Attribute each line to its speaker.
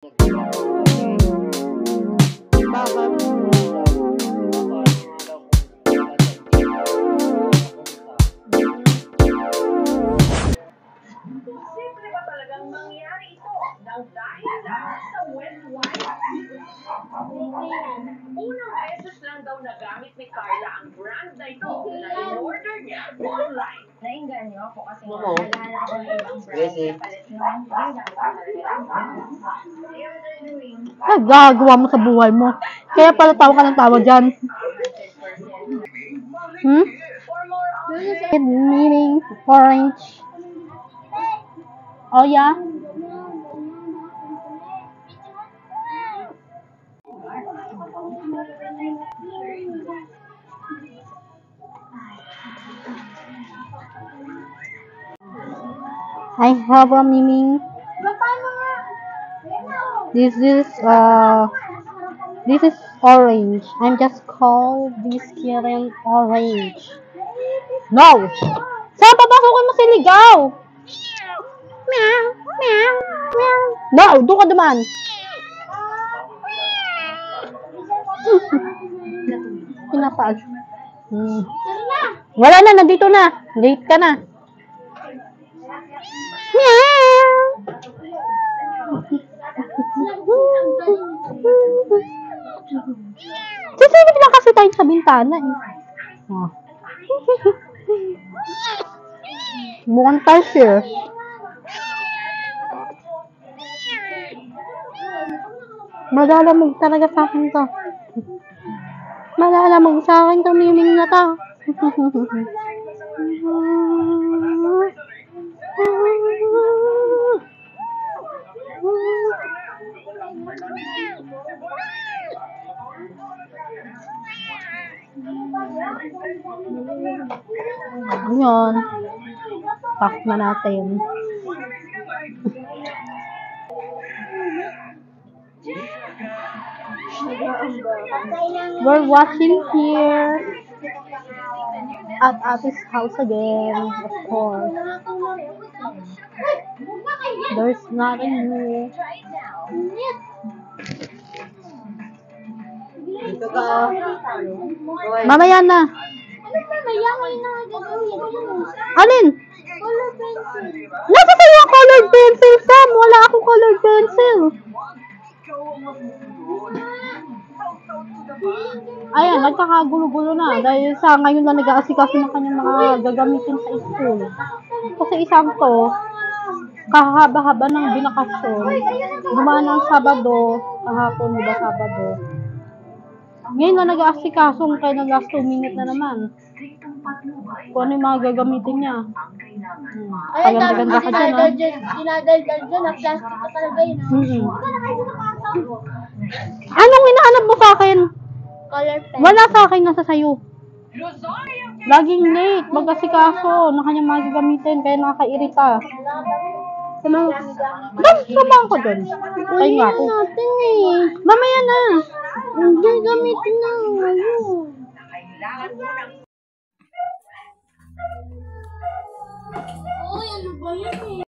Speaker 1: Simple ba talagang mangyari ito nang dahil lang sa wet wipes? Unang beses lang daw nagamit ni Carla ang brand na ito na in-order niya online.
Speaker 2: Nainganyo ako kasi naghahanap ko ng ibang brand na palit nung
Speaker 3: Nagagawa mo sa buhay mo. Kaya pala tawa ka ng tawa dyan. Meaning orange. Oh yeah? I have a meaning. This is orange. I'm just call this kitten orange. No! Saan papasukin mo si Ligaw? Meow, meow, meow. No, doon ka duman. Pinapaan. Wala na, nandito na. Late ka na. Meow. Sisilip lang kasi tayo sa bintana eh. Oh. Mukhang tayo eh. Malalamog talaga sa akin to. Malalamog sa akin to, miming na to. Ngayon, pack na natin. We're watching here at Ate's house again, of course. There's nothing new. Mamaya na. Alin?
Speaker 2: Color pencil.
Speaker 3: Nasa sa'yo ang colored pencil, Sam. Wala akong colored pencil. Ayan, nagkakagulo-gulo na. Dahil sa ngayon na nag-aasikaso ng kanyang mga gagamitin sa school. Kasi isang to, kahaba-haba ng binakasyon. Gumaan ng Sabado, kahapon, diba Sabado. Ngayon na nag-aasikaso, kaya nag-last 2 minutes na naman. Kung ano yung mga gagamitin niya. Paganda-ganda ka dyan, ha?
Speaker 2: Dinadaldal dyan, na plastic ka talaga yun.
Speaker 3: Anong hinahanap mo sa akin?
Speaker 2: Color pencil.
Speaker 3: Wala sa akin, nasa sayo. Laging late, mag-asikaso ng kanyang mga gagamitin, kaya nakakairita. Sumang ko dun. Tayo nga ako. Mamaya na.
Speaker 2: Hindi gamitin na. Uy, ano ba yan eh?